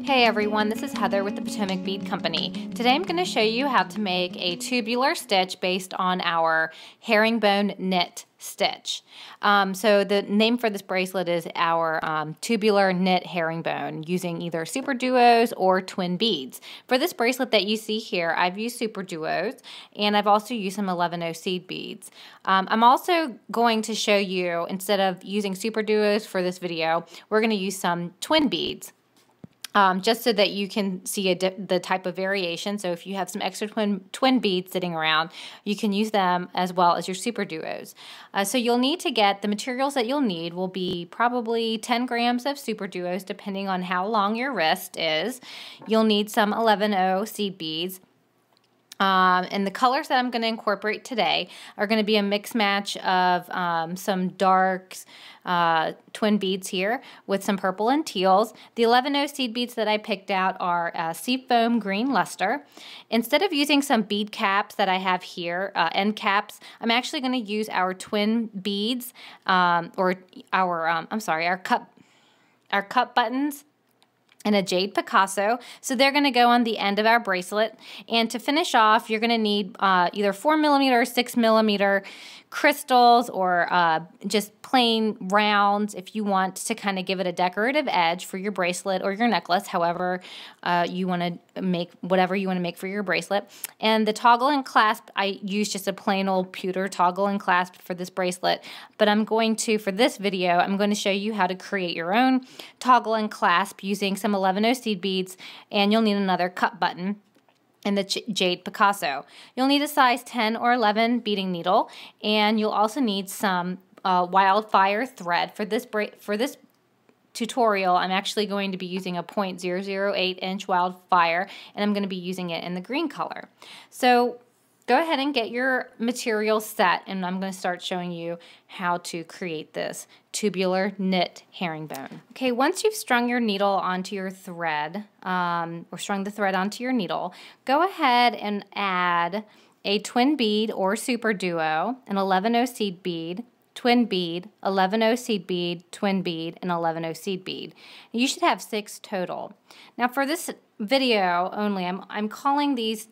Hey everyone, this is Heather with the Potomac Bead Company. Today I'm going to show you how to make a tubular stitch based on our herringbone knit stitch. So the name for this bracelet is our tubular knit herringbone using either SuperDuos or twin beads. For this bracelet that you see here, I've used SuperDuos and I've also used some 11/0 seed beads. I'm also going to show you, instead of using SuperDuos for this video, we're going to use some twin beads. Just so that you can see the type of variation. So if you have some extra twin beads sitting around, you can use them as well as your SuperDuos. So you'll need to get, the materials that you'll need will be probably 10 grams of SuperDuos depending on how long your wrist is. You'll need some 11/0 seed beads. And the colors that I'm going to incorporate today are going to be a mix match of some darks, twin beads here with some purple and teals. The 11/0 seed beads that I picked out are Seafoam Green Luster. Instead of using some bead caps that I have here, end caps, I'm actually going to use our twin beads, or our cup buttons, and a jade Picasso. So they're going to go on the end of our bracelet. And to finish off, you're going to need either 4mm or 6mm crystals, or just plain rounds if you want to kind of give it a decorative edge for your bracelet or your necklace, however you want to make, whatever you want to make for your bracelet. And the toggle and clasp, I use just a plain old pewter toggle and clasp for this bracelet, but I'm going to, for this video, I'm going to show you how to create your own toggle and clasp using some 11/0 seed beads, and you'll need another cup button and the jade Picasso. You'll need a size 10 or 11 beading needle, and you'll also need some wildfire thread. For this tutorial, I'm actually going to be using a 0.008 inch wildfire, and I'm going to be using it in the green color. So go ahead and get your material set, and I'm going to start showing you how to create this tubular knit herringbone. Okay, once you've strung your needle onto your thread, or strung the thread onto your needle, go ahead and add a twin bead or SuperDuo, an 11/0 seed bead, twin bead, 11/0 seed bead, twin bead, and 11/0 seed bead. You should have 6 total. Now for this video only, I'm calling these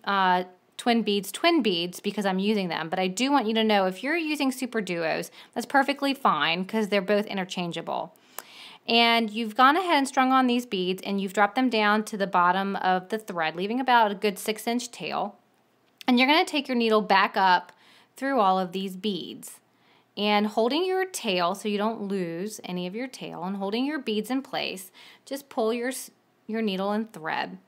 twin beads because I'm using them, but I do want you to know if you're using SuperDuos, that's perfectly fine because they're both interchangeable. And you've gone ahead and strung on these beads and you've dropped them down to the bottom of the thread, leaving about a good 6-inch tail. And you're going to take your needle back up through all of these beads. And holding your tail so you don't lose any of your tail, and holding your beads in place, just pull your needle and thread.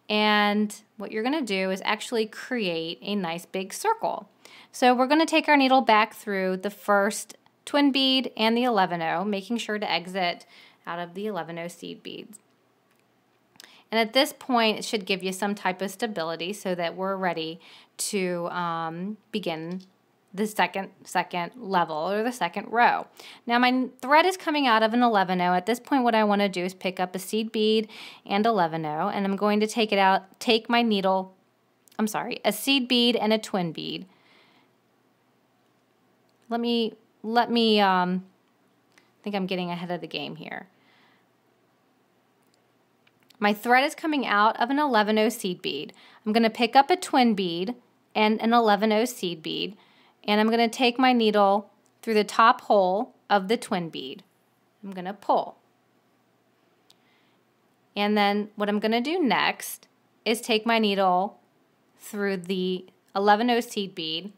And what you're going to do is actually create a nice big circle. So we're going to take our needle back through the first twin bead and the 11/0, making sure to exit out of the 11/0 seed beads. And at this point, it should give you some type of stability so that we're ready to begin the second level, or the second row. Now my thread is coming out of an 11/0. At this point, what I want to do is pick up a seed bead and 11/0, and I'm going to take my needle, a seed bead and a twin bead. Let me I think I'm getting ahead of the game here. My thread is coming out of an 11/0 seed bead. I'm going to pick up a twin bead and an 11/0 seed bead, and I'm going to take my needle through the top hole of the twin bead. I'm going to pull. And then what I'm going to do next is take my needle through the 11/0 seed bead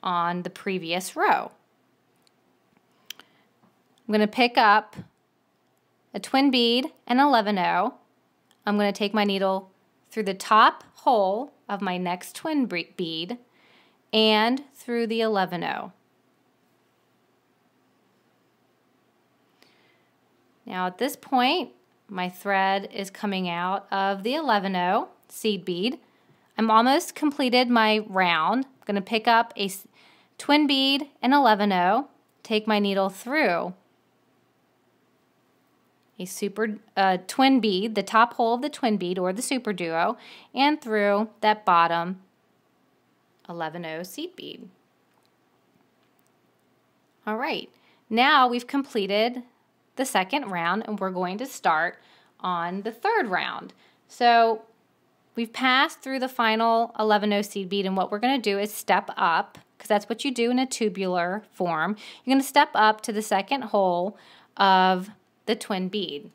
on the previous row. I'm going to pick up a twin bead and 11/0. I'm going to take my needle through the top hole of my next twin bead and through the 11/0. Now at this point, my thread is coming out of the 11/0 seed bead. I'm almost completed my round. I'm going to pick up a twin bead and 11/0, take my needle through a twin bead, the top hole of the twin bead or the SuperDuo, and through that bottom 11/0 seed bead. All right, now we've completed the second round, and we're going to start on the third round. So we've passed through the final 11-0 seed bead, and what we're going to do is step up, because that's what you do in a tubular form. You're going to step up to the second hole of the twin bead.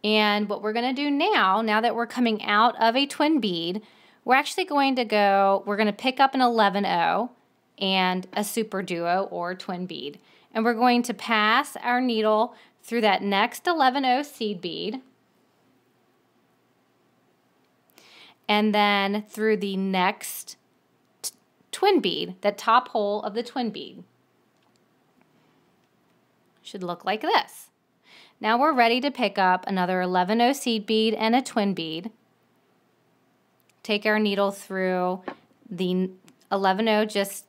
And what we're going to do now that we're coming out of a twin bead, we're actually going to we're going to pick up an 11-0 and a SuperDuo or twin bead. And we're going to pass our needle through that next 11-0 seed bead, and then through the next twin bead, the top hole of the twin bead. Should look like this. Now we're ready to pick up another 11-0 seed bead and a twin bead. Take our needle through the 11-0 just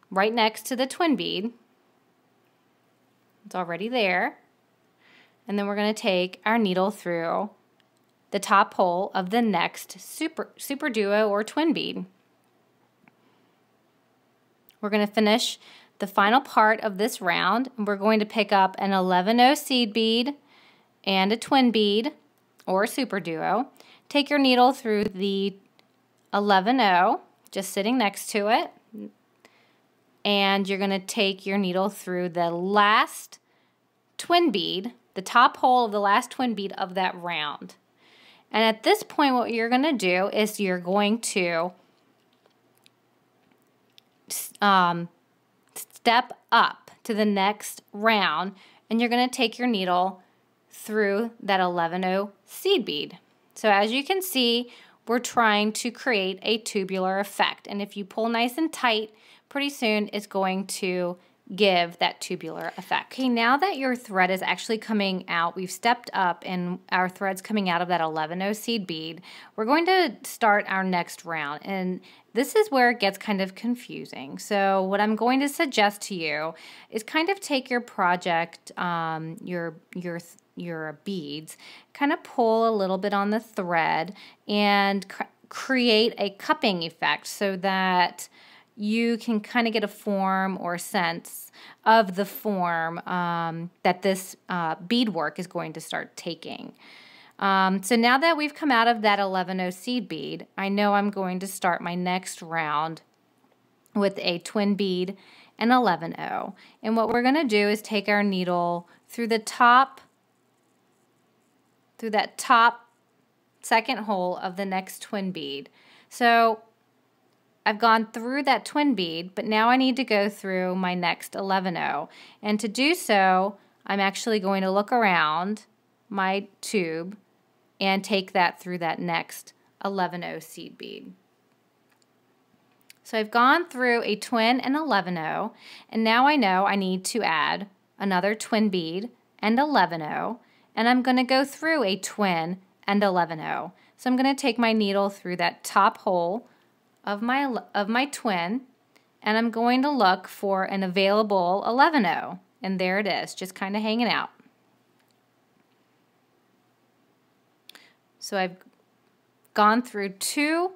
right next to the twin bead. It's already there. And then we're going to take our needle through the top hole of the next SuperDuo or twin bead. We're going to finish the final part of this round, and we're going to pick up an 11-0 seed bead and a twin bead or SuperDuo. Take your needle through the 11-0, just sitting next to it, and you're going to take your needle through the last twin bead, the top hole of the last twin bead of that round. And at this point, what you're going to do is you're going to step up to the next round, and you're going to take your needle through that 11-0 seed bead. So as you can see, we're trying to create a tubular effect, and if you pull nice and tight, pretty soon it's going to give that tubular effect. Okay, now that your thread is actually coming out, we've stepped up and our thread's coming out of that 11-0 seed bead, we're going to start our next round, and this is where it gets kind of confusing. So what I'm going to suggest to you is kind of take your project, your beads, kind of pull a little bit on the thread and create a cupping effect so that you can kind of get a form or sense of the form that this beadwork is going to start taking. So now that we've come out of that 11-0 seed bead, I know I'm going to start my next round with a twin bead and 11-0. And what we're going to do is take our needle through the top, through that top second hole of the next twin bead. So I've gone through that twin bead, but now I need to go through my next 11-0. And to do so, I'm actually going to look around my tube and take that through that next 11-0 seed bead. So I've gone through a twin and 11-0, and now I know I need to add another twin bead and 11-0, and I'm going to go through a twin and 11-0. So I'm going to take my needle through that top hole of my twin, and I'm going to look for an available 11-0, and there it is, just kind of hanging out. So I've gone through 2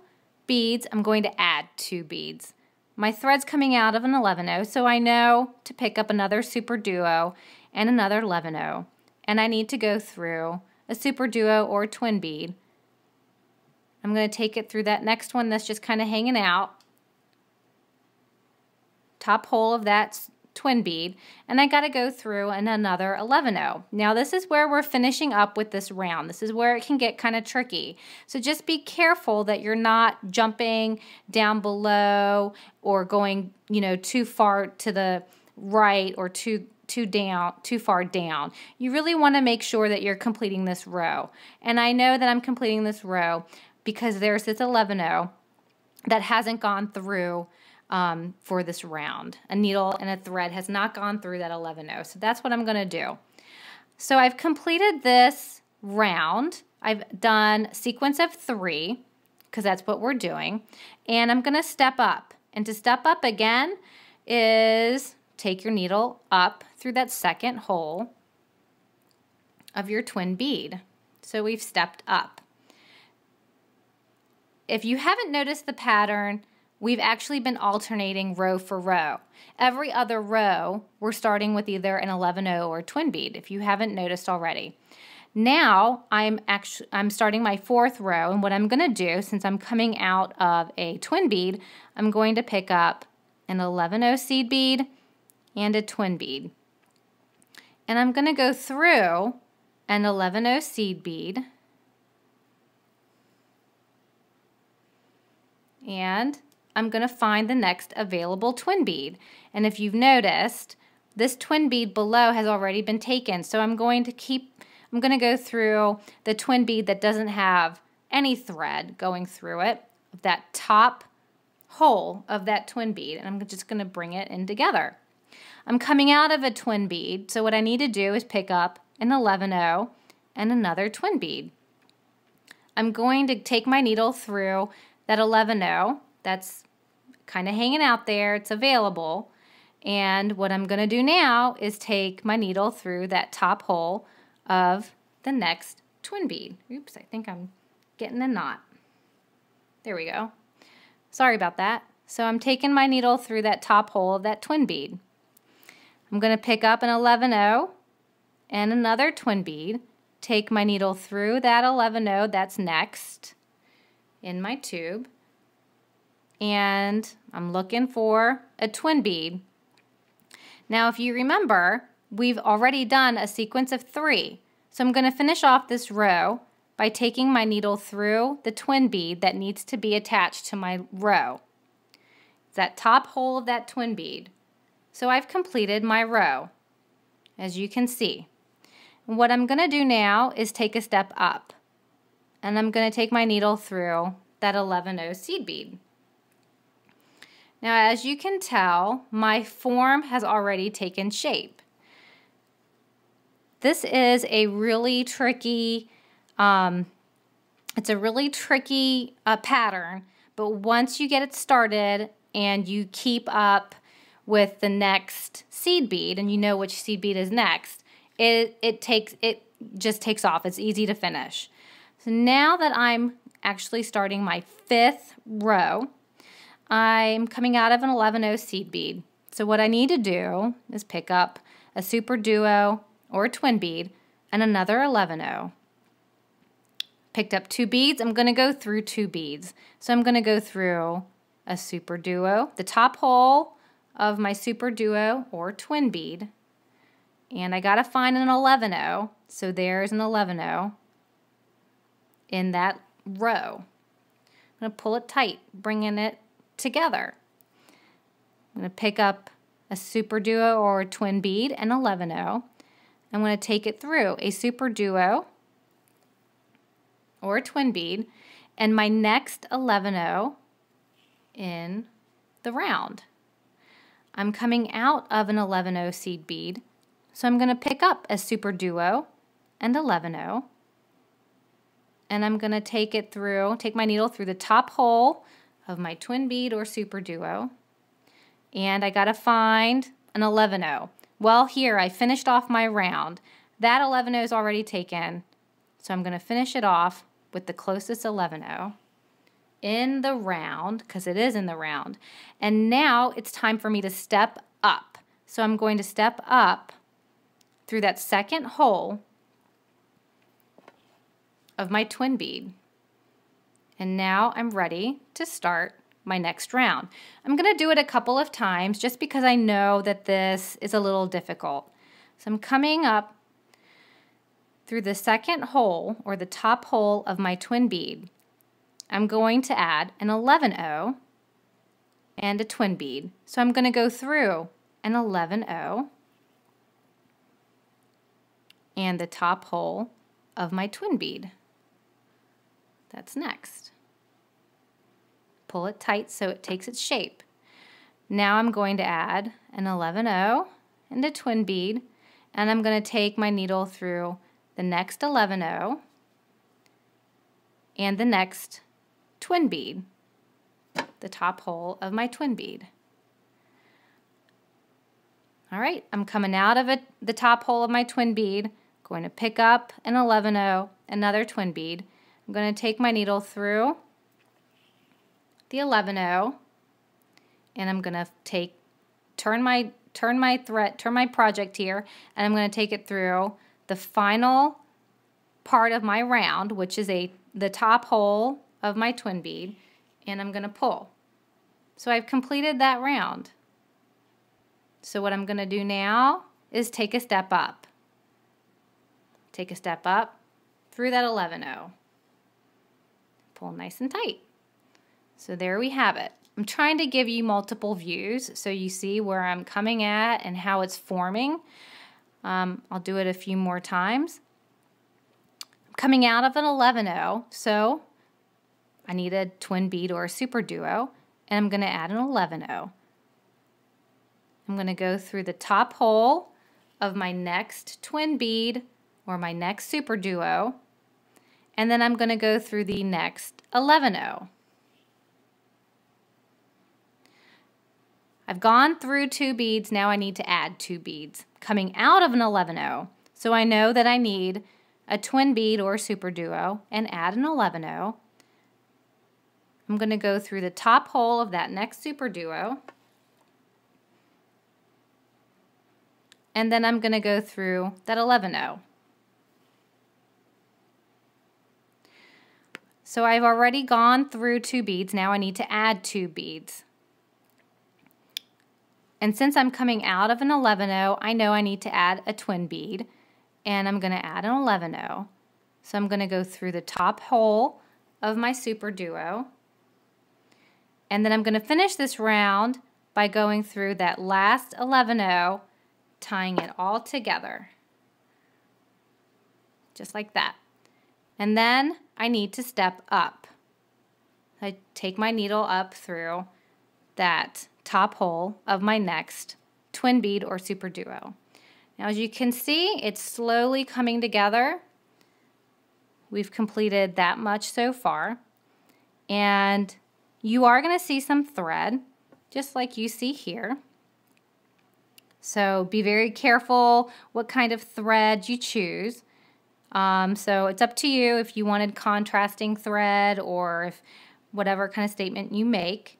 beads. I'm going to add 2 beads. My thread's coming out of an 11-0, so I know to pick up another SuperDuo and another 11-0, and I need to go through a SuperDuo or twin bead. I'm going to take it through that next one that's just kind of hanging out, top hole of that twin bead, and I got to go through another 11-0. Now this is where we're finishing up with this round. This is where it can get kind of tricky. So just be careful that you're not jumping down below or going, too far to the right or too far down. You really want to make sure that you're completing this row. And I know that I'm completing this row because there's this 11-0 that hasn't gone through for this round. A needle and a thread has not gone through that 11-0. So that's what I'm going to do. So I've completed this round. I've done sequence of 3 because that's what we're doing. And I'm going to step up. And to step up again is take your needle up through that second hole of your twin bead. So we've stepped up. If you haven't noticed the pattern we've actually been alternating row for row. Every other row, we're starting with either an 11-0 or twin bead, if you haven't noticed already. Now, I'm starting my 4th row, and what I'm going to do, since I'm coming out of a twin bead, I'm going to pick up an 11-0 seed bead and a twin bead. And I'm going to go through an 11-0 seed bead, and I'm going to find the next available twin bead. And if you've noticed, this twin bead below has already been taken, so I'm going to go through the twin bead that doesn't have any thread going through it, that top hole of that twin bead, and I'm just going to bring it in together. I'm coming out of a twin bead, so what I need to do is pick up an 11-0 and another twin bead. I'm going to take my needle through that 11-0 that's kind of hanging out there, it's available, and what I'm going to do now is take my needle through that top hole of the next twin bead. Oops, I think I'm getting a knot. There we go. Sorry about that. So I'm taking my needle through that top hole of that twin bead. I'm going to pick up an 11-0 and another twin bead, take my needle through that 11-0 that's next in my tube, and I'm looking for a twin bead. Now if you remember, we've already done a sequence of 3. So I'm going to finish off this row by taking my needle through the twin bead that needs to be attached to my row. It's that top hole of that twin bead. So I've completed my row, as you can see. And what I'm going to do now is take a step up, and I'm going to take my needle through that 11-0 seed bead. Now as you can tell, my form has already taken shape. This is a really tricky, pattern, but once you get it started and you keep up with the next seed bead and you know which seed bead is next, it just takes off. It's easy to finish. So now that I'm actually starting my 5th row, I'm coming out of an 11-0 seed bead. So what I need to do is pick up a SuperDuo or a twin bead and another 11-0. Picked up 2 beads, I'm going to go through 2 beads. So I'm going to go through a SuperDuo, the top hole of my SuperDuo or twin bead, and I got to find an 11-0, so there's an 11-0 in that row. I'm going to pull it tight, bringing it together. I'm going to pick up a SuperDuo or a twin bead and 11-0. I'm going to take it through a SuperDuo or a twin bead and my next 11-0 in the round. I'm coming out of an 11-0 seed bead, so I'm going to pick up a SuperDuo and 11-0, and I'm going to take my needle through the top hole of my twin bead or SuperDuo, and I got to find an 11-0. Well, here I finished off my round. That 11-0 is already taken, so I'm going to finish it off with the closest 11-0 in the round, because it is in the round. And now it's time for me to step up. So I'm going to step up through that second hole of my twin bead. And now I'm ready to start my next round. I'm going to do it a couple of times just because I know that this is a little difficult. So I'm coming up through the second hole or the top hole of my twin bead. I'm going to add an 11-0 and a twin bead. So I'm going to go through an 11-0 and the top hole of my twin bead. That's next. Pull it tight so it takes its shape. Now I'm going to add an 11-0 and a twin bead, and I'm going to take my needle through the next 11-0 and the next twin bead, the top hole of my twin bead. All right, I'm coming out of the top hole of my twin bead, going to pick up an 11-0, another twin bead. I'm going to take my needle through the 11-0 and I'm going to turn my project here, and I'm going to take it through the final part of my round, which is the top hole of my twin bead, and I'm going to pull. So I've completed that round. So what I'm going to do now is take a step up. Take a step up through that 11-0. Pull nice and tight. So there we have it. I'm trying to give you multiple views so you see where I'm coming at and how it's forming. I'll do it a few more times. I'm coming out of an 11-0, so I need a twin bead or a super duo, and I'm going to add an 11-0. I'm going to go through the top hole of my next twin bead or my next super duo, and then I'm going to go through the next 11-0. I've gone through 2 beads, now I need to add 2 beads. Coming out of an 11-0, so I know that I need a twin bead or super duo and add an 11-0. I'm going to go through the top hole of that next super duo, and then I'm going to go through that 11-0. So I've already gone through 2 beads, now I need to add 2 beads. And since I'm coming out of an 11-0, I know I need to add a twin bead, and I'm going to add an 11-0. So I'm going to go through the top hole of my super duo, and then I'm going to finish this round by going through that last 11-0, tying it all together, just like that. And then I need to step up. I take my needle up through that top hole of my next twin bead or super duo. Now as you can see, it's slowly coming together. We've completed that much so far, and you are going to see some thread just like you see here. So be very careful what kind of thread you choose. So it's up to you if you wanted contrasting thread or if whatever kind of statement you make.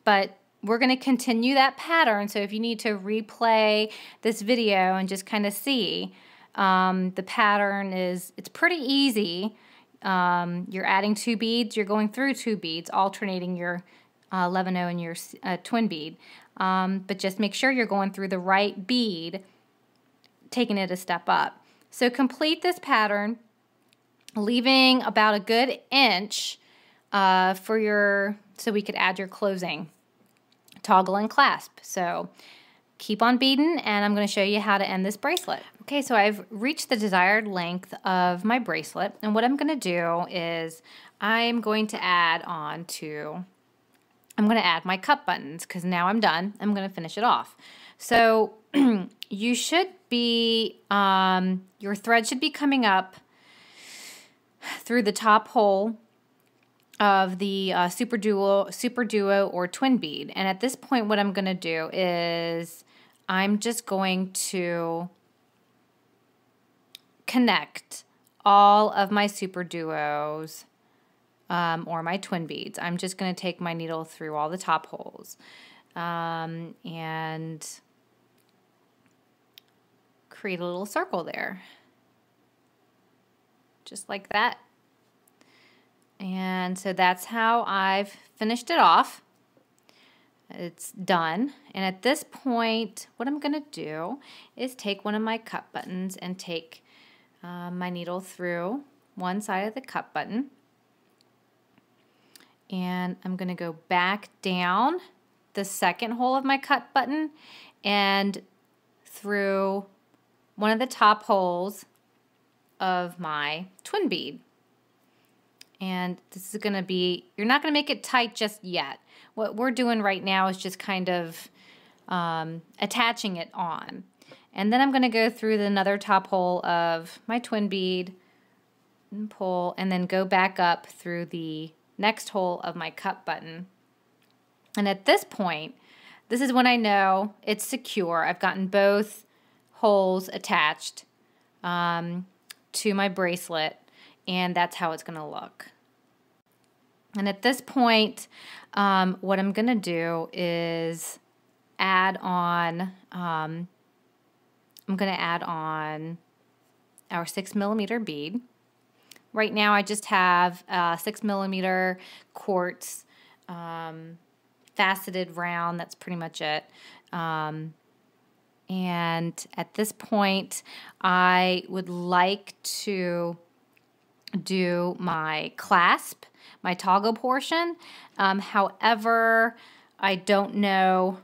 But we're going to continue that pattern, so if you need to replay this video and just kind of see, the pattern it's pretty easy. You're adding 2 beads, you're going through 2 beads, alternating your 11-0 and your twin bead. But just make sure you're going through the right bead, taking it a step up. So complete this pattern, leaving about a good inch so we could add your closing toggle and clasp. So keep on beading, and I'm going to show you how to end this bracelet. Okay, so I've reached the desired length of my bracelet, and what I'm going to do is I'm going to add my cup buttons, because now I'm done. I'm going to finish it off. So you should be, your thread should be coming up through the top hole of the SuperDuo or twin bead. And at this point, what I'm going to do is I'm just going to connect all of my SuperDuos or my twin beads. I'm just going to take my needle through all the top holes and create a little circle there, just like that. And so that's how I've finished it off. It's done. And at this point, what I'm going to do is take one of my cup buttons and take my needle through one side of the cup button. And I'm going to go back down the second hole of my cup button and through one of the top holes of my twin bead. And this is going to be, you're not going to make it tight just yet. What we're doing right now is just kind of attaching it on. And then I'm going to go through another top hole of my twin bead and pull, and then go back up through the next hole of my cup button. And at this point, this is when I know it's secure. I've gotten both holes attached to my bracelet, and that's how it's going to look. And at this point, what I'm going to do is add on, I'm going to add on our 6mm bead. Right now I just have a 6mm quartz faceted round. That's pretty much it. And at this point, I would like to do my clasp, my toggle portion. However, I don't know.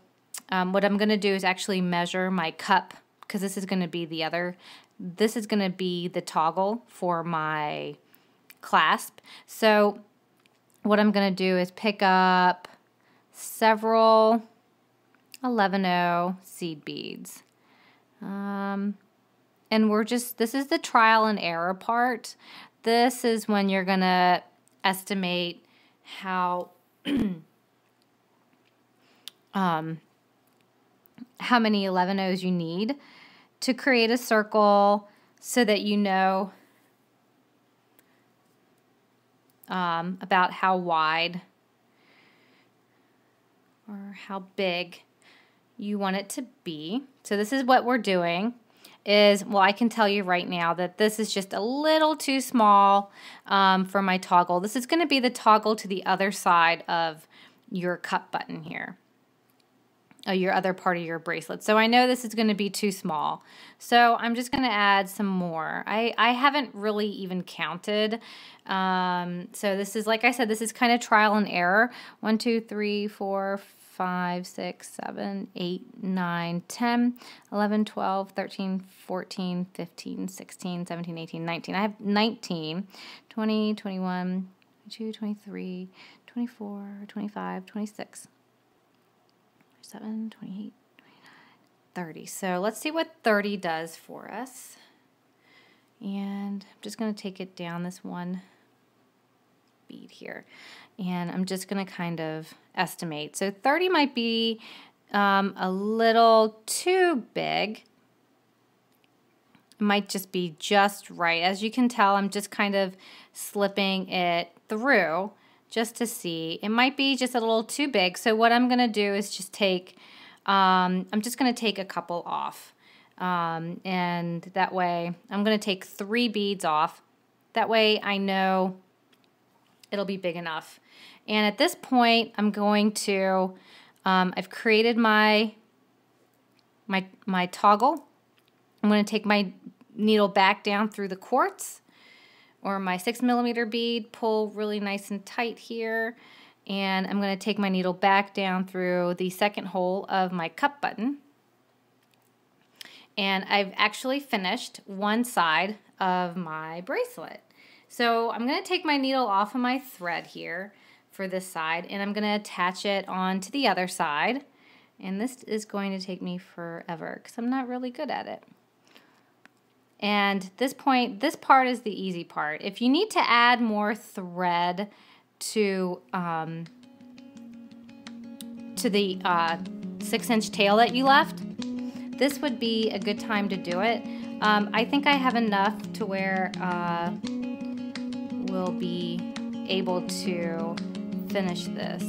What I'm going to do is actually measure my cup, because this is going to be this is going to be the toggle for my clasp. So what I'm going to do is pick up several 11/0 seed beads. And this is the trial and error part. This is when you're going to estimate how how many 11/0s you need to create a circle, so that you know about how wide or how big you want it to be. So this is what we're doing. Well, I can tell you right now that this is just a little too small for my toggle. This is going to be the toggle to the other side of your cup button here, your other part of your bracelet. So I know this is going to be too small. So I'm just going to add some more. I haven't really even counted. So this is, like I said, this is kind of trial and error. 1, 2, 3, 4, 5, 6, 7, 8, 9, 10, 11, 12, 13, 14, 15, 16, 17, 18, 19. I have 19, 20, 21, 22, 23, 24, 25, 26, 27, 28, 29, 30. So let's see what 30 does for us. And I'm just going to take it down this one bead here. And I'm just going to kind of estimate. So 30 might be a little too big. It might just be just right. As you can tell, I'm just kind of slipping it through just to see. It might be just a little too big. So what I'm going to do is just take, I'm just going to take a couple off. And that way, I'm going to take 3 beads off. That way I know it'll be big enough. And at this point, I'm going to, I've created my toggle. I'm going to take my needle back down through the quartz, or my 6mm bead, pull really nice and tight here, and I'm going to take my needle back down through the second hole of my cup button. And I've actually finished one side of my bracelet. So I'm going to take my needle off of my thread here for this side, and I'm going to attach it onto the other side. And this is going to take me forever because I'm not really good at it. And this part is the easy part. If you need to add more thread to the 6-inch tail that you left, this would be a good time to do it. I think I have enough to where we'll be able to finish this.